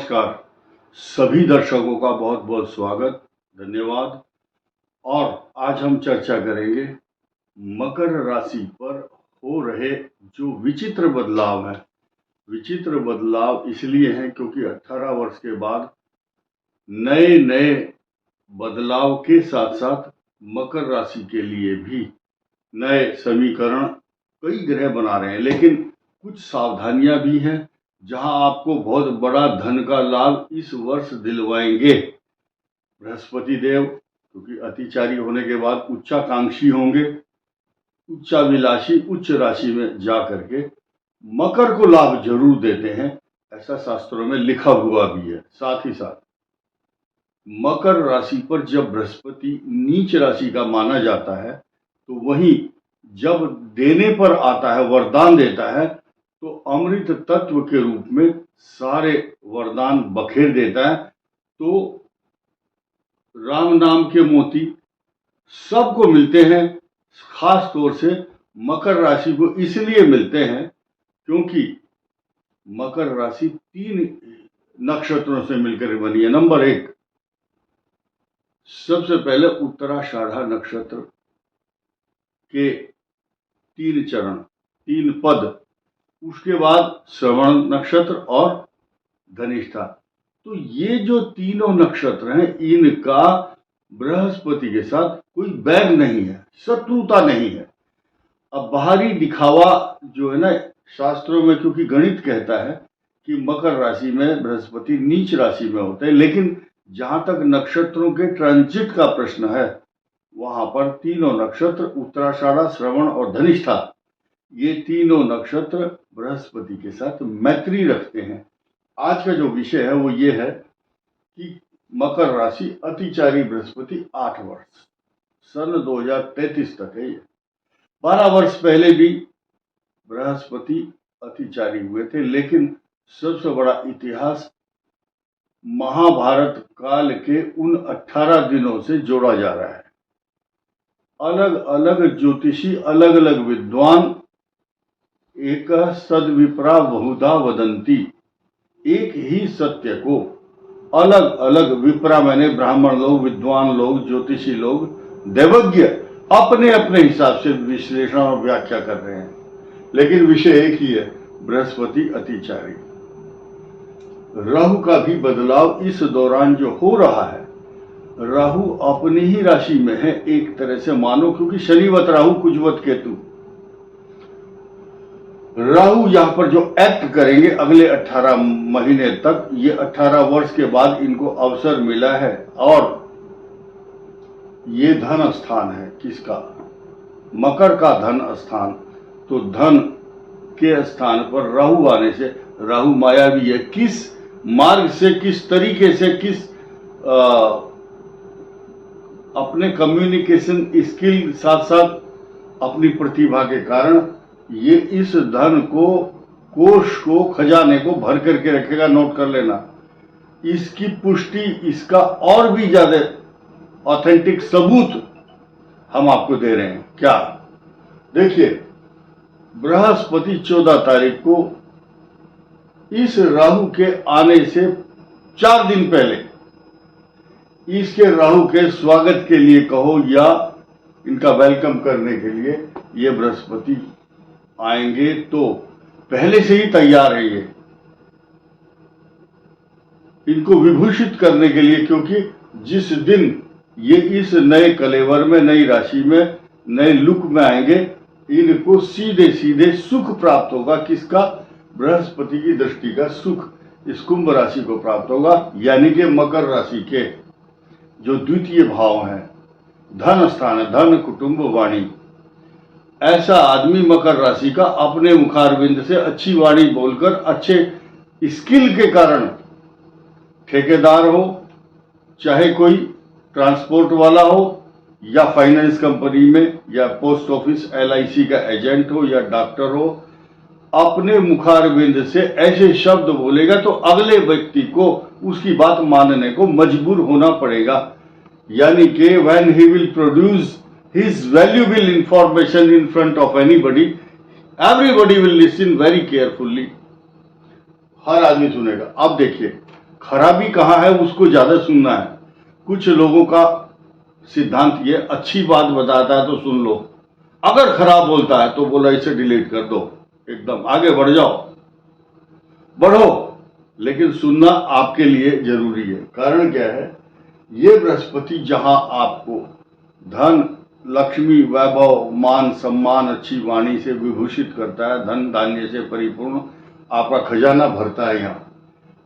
नमस्कार। सभी दर्शकों का बहुत बहुत स्वागत, धन्यवाद। और आज हम चर्चा करेंगे मकर राशि पर हो रहे जो विचित्र बदलाव हैं। विचित्र बदलाव इसलिए हैं क्योंकि 18 वर्ष के बाद नए नए बदलाव के साथ साथ मकर राशि के लिए भी नए समीकरण कई ग्रह बना रहे हैं, लेकिन कुछ सावधानियां भी हैं जहां आपको बहुत बड़ा धन का लाभ इस वर्ष दिलवाएंगे। बृहस्पति देव क्योंकि अतिचारी होने के बाद उच्चाकांक्षी होंगे, उच्चाभिलाषी उच्च राशि में जा करके मकर को लाभ जरूर देते हैं, ऐसा शास्त्रों में लिखा हुआ भी है। साथ ही साथ मकर राशि पर जब बृहस्पति नीच राशि का माना जाता है तो वहीं जब देने पर आता है, वरदान देता है, तो अमृत तत्व के रूप में सारे वरदान बखेर देता है। तो राम नाम के मोती सबको मिलते हैं, खास तौर से मकर राशि को इसलिए मिलते हैं क्योंकि मकर राशि 3 नक्षत्रों से मिलकर बनी है। नंबर 1, सबसे पहले उत्तराषाढ़ा नक्षत्र के 3 चरण, 3 पद, उसके बाद श्रवण नक्षत्र और धनिष्ठा। तो ये जो तीनों नक्षत्र हैं, इनका बृहस्पति के साथ कोई बैर नहीं है, शत्रुता नहीं है। अब बाहरी दिखावा जो है ना, शास्त्रों में क्योंकि गणित कहता है कि मकर राशि में बृहस्पति नीच राशि में होते हैं, लेकिन जहां तक नक्षत्रों के ट्रांजिट का प्रश्न है वहां पर तीनों नक्षत्र उत्तराषाढ़ा, श्रवण और धनिष्ठा, ये तीनों नक्षत्र बृहस्पति के साथ मैत्री रखते हैं। आज का जो विषय है वो ये है कि मकर राशि अतिचारी बृहस्पति 8 वर्ष, सन 2033 तक है। ये 12 वर्ष पहले भी बृहस्पति अतिचारी हुए थे, लेकिन सबसे बड़ा इतिहास महाभारत काल के उन 18 दिनों से जोड़ा जा रहा है। अलग अलग ज्योतिषी, अलग अलग विद्वान, एक सद्विप्रा बहुधा वदंती, एक ही सत्य को अलग अलग विप्रा मैंने ब्राह्मण लोग, विद्वान लोग, ज्योतिषी लोग, देवज्ञ अपने अपने हिसाब से विश्लेषण और व्याख्या कर रहे हैं, लेकिन विषय एक ही है, बृहस्पति अतिचारी। राहु का भी बदलाव इस दौरान जो हो रहा है, राहु अपनी ही राशि में है एक तरह से मानो, क्योंकि शनिवत राहु कुजवत केतु। राहु यहां पर जो एक्ट करेंगे अगले 18 महीने तक, ये 18 वर्ष के बाद इनको अवसर मिला है। और ये धन स्थान है किसका? मकर का धन स्थान। तो धन के स्थान पर राहु आने से, राहु मायावी है, किस मार्ग से, किस तरीके से, किस अपने कम्युनिकेशन स्किल साथ साथ अपनी प्रतिभा के कारण ये इस धन को, कोष को, खजाने को भर करके रखेगा। नोट कर लेना, इसकी पुष्टि, इसका और भी ज्यादा ऑथेंटिक सबूत हम आपको दे रहे हैं। क्या? देखिए, बृहस्पति 14 तारीख को इस राहु के आने से 4 दिन पहले, इसके राहु के स्वागत के लिए कहो या इनका वेलकम करने के लिए ये बृहस्पति आएंगे, तो पहले से ही तैयार है ये इनको विभूषित करने के लिए, क्योंकि जिस दिन ये इस नए कलेवर में, नई राशि में, नए लुक में आएंगे, इनको सीधे सीधे सुख प्राप्त होगा। किसका? बृहस्पति की दृष्टि का सुख इस कुंभ राशि को प्राप्त होगा, यानी कि मकर राशि के जो द्वितीय भाव हैं, धन स्थान है, धन, कुटुंब, वाणी। ऐसा आदमी मकर राशि का अपने मुखारविंद से अच्छी वाणी बोलकर, अच्छे स्किल के कारण, ठेकेदार हो, चाहे कोई ट्रांसपोर्ट वाला हो, या फाइनेंस कंपनी में, या पोस्ट ऑफिस LIC का एजेंट हो, या डॉक्टर हो, अपने मुखारविंद से ऐसे शब्द बोलेगा तो अगले व्यक्ति को उसकी बात मानने को मजबूर होना पड़ेगा। यानी कि when he will produce his valuable information in front of anybody, everybody will listen very carefully। हर आदमी सुनेगा। अब देखिए, खराबी कहाँ है उसको ज्यादा सुनना है। कुछ लोगों का सिद्धांत ये, अच्छी बात बताता है तो सुन लो, अगर खराब बोलता है तो बोला इसे डिलीट कर दो, एकदम आगे बढ़ जाओ, बढ़ो। लेकिन सुनना आपके लिए जरूरी है। कारण क्या है, ये बृहस्पति जहां आपको धन, लक्ष्मी, वैभव, मान सम्मान, अच्छी वाणी से विभूषित करता है, धन धान्य से परिपूर्ण आपका खजाना भरता है, यहाँ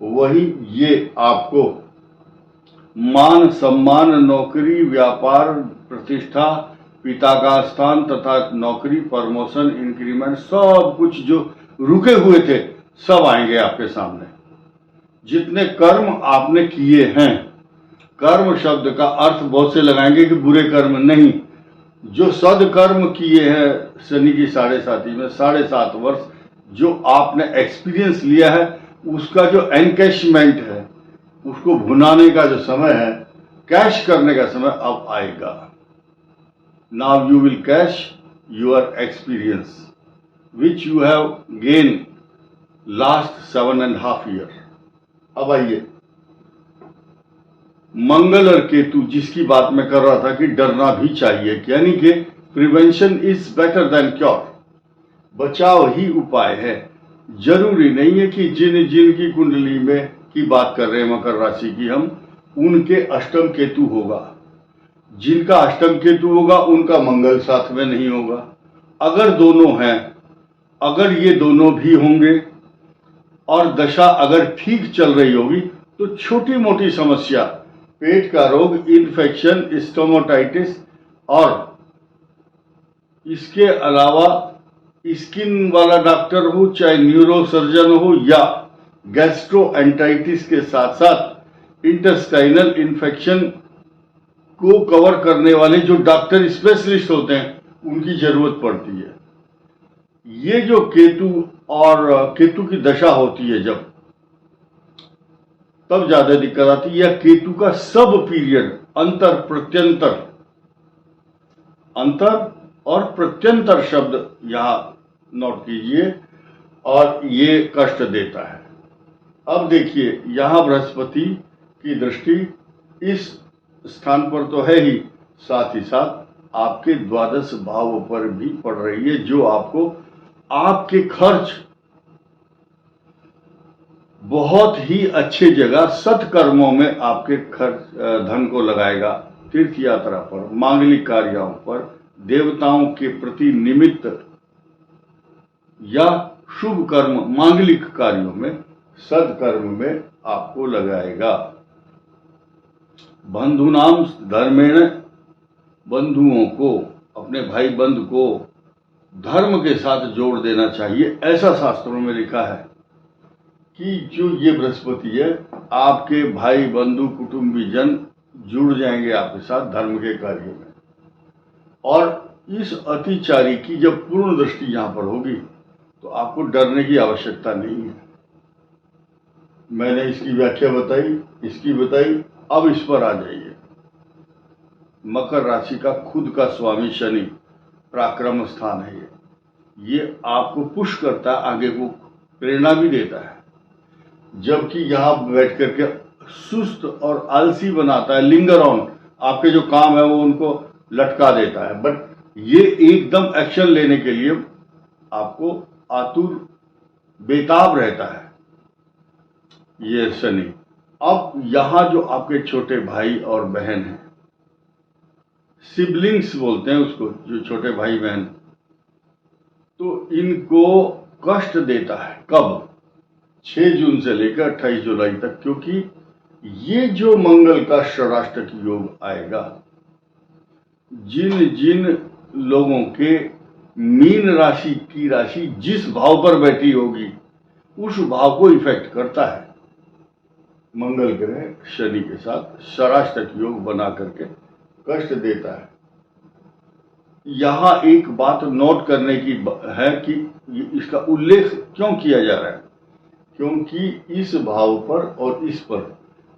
वही ये आपको मान सम्मान, नौकरी, व्यापार, प्रतिष्ठा, पिता का स्थान तथा नौकरी, प्रमोशन, इंक्रीमेंट, सब कुछ जो रुके हुए थे सब आएंगे आपके सामने। जितने कर्म आपने किए हैं, कर्म शब्द का अर्थ बहुत से लगाएंगे कि बुरे कर्म नहीं, जो सदकर्म किए हैं शनि की 7.5 में 7.5 वर्ष जो आपने एक्सपीरियंस लिया है, उसका जो एनकैशमेंट है, उसको भुनाने का जो समय है, कैश करने का समय अब आएगा। Now you will cash your experience which you have gain last 7.5 year. अब आइए मंगल और केतु, जिसकी बात मैं कर रहा था कि डरना भी चाहिए, यानी कि prevention is better than cure, बचाव ही उपाय है। जरूरी नहीं है कि जिन की कुंडली में की बात कर रहे हैं मकर राशि की हम, उनके अष्टम केतु होगा। जिनका अष्टम केतु होगा उनका मंगल साथ में नहीं होगा। अगर दोनों हैं, अगर ये दोनों भी होंगे और दशा अगर ठीक चल रही होगी तो छोटी मोटी समस्या, पेट का रोग, इन्फेक्शन, स्टोमाटाइटिस और इसके अलावा स्किन वाला डॉक्टर हो, चाहे न्यूरो सर्जन हो, या गैस्ट्रोएंटाइटिस के साथ साथ इंटेस्टाइनल इन्फेक्शन को कवर करने वाले जो डॉक्टर स्पेशलिस्ट होते हैं, उनकी जरूरत पड़ती है। ये जो केतु और केतु की दशा होती है जब, तब ज्यादा दिक्कत आती है। या केतु का सब पीरियड, अंतर प्रत्यंतर, अंतर और प्रत्यंतर शब्द यहां नोट कीजिए, और ये कष्ट देता है। अब देखिए, यहां बृहस्पति की दृष्टि इस स्थान पर तो है ही, साथ ही साथ आपके द्वादश भाव पर भी पड़ रही है, जो आपको आपके खर्च बहुत ही अच्छे जगह सत्कर्मों में आपके खर्च धन को लगाएगा। तीर्थ यात्रा पर, मांगलिक कार्यों पर, देवताओं के प्रति निमित्त या शुभ कर्म, मांगलिक कार्यों में, सदकर्म में आपको लगाएगा। बंधुनाम धर्मेण, बंधुओं को, अपने भाई बंधु को धर्म के साथ जोड़ देना चाहिए। ऐसा शास्त्रों में लिखा है कि जो ये बृहस्पति है, आपके भाई बंधु कुटुंबी जन जुड़ जाएंगे आपके साथ धर्म के कार्य में। और इस अतिचारी की जब पूर्ण दृष्टि यहां पर होगी तो आपको डरने की आवश्यकता नहीं है। मैंने इसकी व्याख्या बताई, इसकी बताई, अब इस पर आ जाइए। मकर राशि का खुद का स्वामी शनि पराक्रम स्थान है। ये आपको पुश करता है, आगे को प्रेरणा भी देता है, जबकि यहां बैठ करके सुस्त और आलसी बनाता है, लिंगर ऑन, आपके जो काम है वो उनको लटका देता है। बट ये एकदम एक्शन लेने के लिए आपको आतुर, बेताब रहता है ये शनि। अब यहां जो आपके छोटे भाई और बहन हैं, सिबलिंग्स बोलते हैं उसको, जो छोटे भाई बहन, तो इनको कष्ट देता है। कब? 6 जून से लेकर 28 जुलाई तक, क्योंकि ये जो मंगल का षडाष्टक योग आएगा, जिन जिन लोगों के मीन राशि की राशि जिस भाव पर बैठी होगी उस भाव को इफेक्ट करता है। मंगल ग्रह शनि के साथ षडाष्टक योग बना करके कष्ट देता है। यहां एक बात नोट करने की है कि इसका उल्लेख क्यों किया जा रहा है, क्योंकि इस भाव पर और इस पर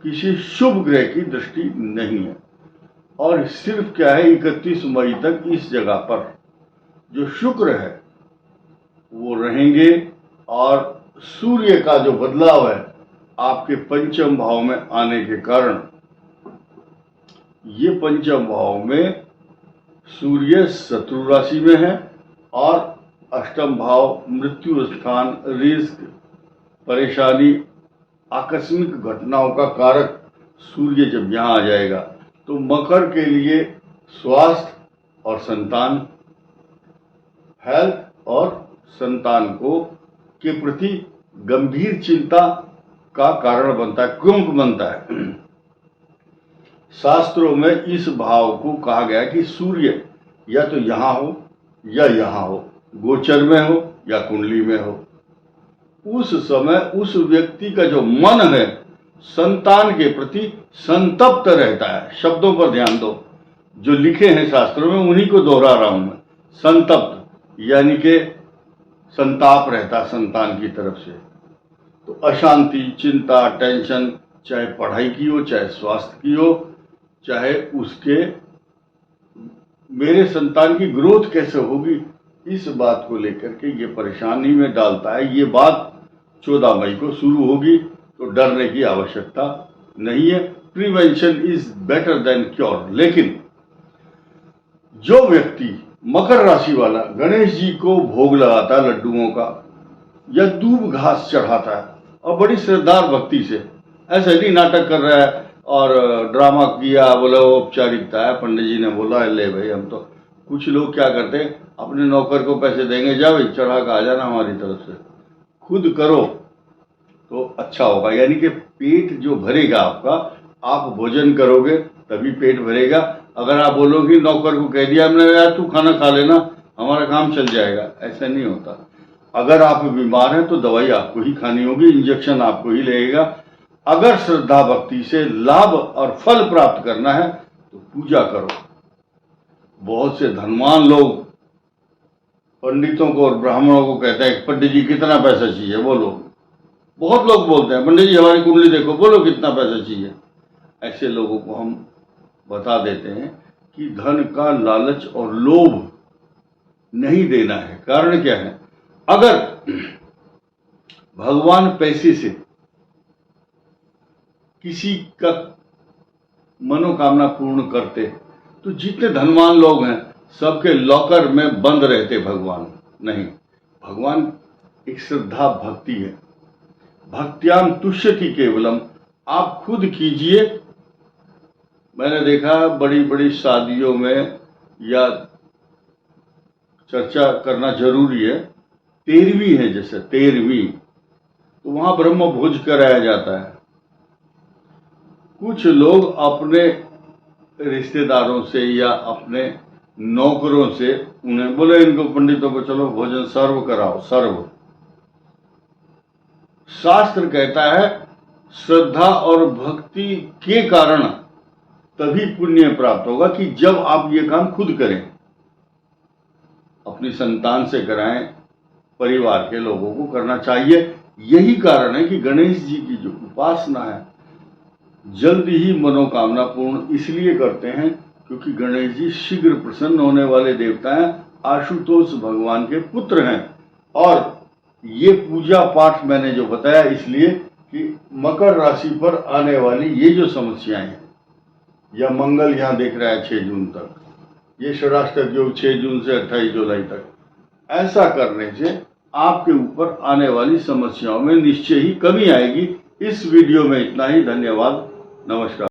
किसी शुभ ग्रह की दृष्टि नहीं है। और सिर्फ क्या है, 31 मई तक इस जगह पर जो शुक्र है वो रहेंगे, और सूर्य का जो बदलाव है आपके पंचम भाव में आने के कारण ये पंचम भाव में सूर्य शत्रु राशि में है और अष्टम भाव मृत्यु स्थान, रिस्क, परेशानी, आकस्मिक घटनाओं का कारक सूर्य जब यहाँ आ जाएगा तो मकर के लिए स्वास्थ्य और संतान, हेल्थ और संतान को के प्रति गंभीर चिंता का कारण बनता है। क्यों बनता है? शास्त्रों में इस भाव को कहा गया कि सूर्य या तो यहाँ हो या यहाँ हो, गोचर में हो या कुंडली में हो। उस समय उस व्यक्ति का जो मन है संतान के प्रति संतप्त रहता है। शब्दों पर ध्यान दो, जो लिखे हैं शास्त्रों में उन्हीं को दोहरा रहा हूं मैं। संतप्त यानी कि संताप रहता संतान की तरफ से। तो अशांति, चिंता, टेंशन, चाहे पढ़ाई की हो, चाहे स्वास्थ्य की हो, चाहे उसके मेरे संतान की ग्रोथ कैसे होगी, इस बात को लेकर के ये परेशानी में डालता है। ये बात 14 मई को शुरू होगी, तो डरने की आवश्यकता नहीं है। Prevention is better than cure. लेकिन जो व्यक्ति मकर राशि वाला गणेश जी को भोग लगाता है लड्डुओं का या दूब घास चढ़ाता है और बड़ी श्रद्धा भक्ति से, ऐसे नहीं नाटक कर रहा है और ड्रामा किया, बोला वो औपचारिकता है, पंडित जी ने बोला है, ले भाई हम तो। कुछ लोग क्या करते हैं, अपने नौकर को पैसे देंगे, जा भाई चढ़ा के आ जाना हमारी तरफ से, खुद करो तो अच्छा होगा। यानी कि पेट जो भरेगा आपका, आप भोजन करोगे तभी पेट भरेगा। अगर आप बोलोगे नौकर को कह दिया हमने, यार तू खाना खा लेना, हमारा काम चल जाएगा, ऐसा नहीं होता। अगर आप बीमार हैं तो दवाई आपको ही खानी होगी, इंजेक्शन आपको ही लगेगा। अगर श्रद्धा भक्ति से लाभ और फल प्राप्त करना है तो पूजा करो। बहुत से धनवान लोग पंडितों को और ब्राह्मणों को कहते हैं पंडित जी कितना पैसा चाहिए बोलो। बहुत लोग बोलते हैं पंडित जी हमारी कुंडली देखो, बोलो कितना पैसा चाहिए। ऐसे लोगों को हम बता देते हैं कि धन का लालच और लोभ नहीं देना है। कारण क्या है? अगर भगवान पैसे से किसी का मनोकामना पूर्ण करते तो जितने धनवान लोग हैं सबके लॉकर में बंद रहते भगवान। नहीं, भगवान एक श्रद्धा भक्ति है। भक्त्याम तुष्यति केवलम, आप खुद कीजिए। मैंने देखा बड़ी बड़ी शादियों में या चर्चा करना जरूरी है, 13वीं है जैसे 13वीं, तो वहां ब्रह्म भोज कराया जाता है। कुछ लोग अपने रिश्तेदारों से या अपने नौकरों से उन्हें बोले, इनको पंडितों को चलो भोजन सर्व कराओ। सर्व शास्त्र कहता है श्रद्धा और भक्ति के कारण तभी पुण्य प्राप्त होगा कि जब आप ये काम खुद करें, अपनी संतान से कराएं, परिवार के लोगों को करना चाहिए। यही कारण है कि गणेश जी की जो उपासना है जल्दी ही मनोकामना पूर्ण इसलिए करते हैं क्योंकि गणेश जी शीघ्र प्रसन्न होने वाले देवता हैं, आशुतोष भगवान के पुत्र हैं। और ये पूजा पाठ मैंने जो बताया इसलिए कि मकर राशि पर आने वाली ये जो समस्याएं हैं, या मंगल यहाँ देख रहा है 6 जून तक, ये षडाष्टक योग 6 जून से 28 जुलाई तक, ऐसा करने से आपके ऊपर आने वाली समस्याओं में निश्चय ही कमी आएगी। इस वीडियो में इतना ही। धन्यवाद, नमस्कार।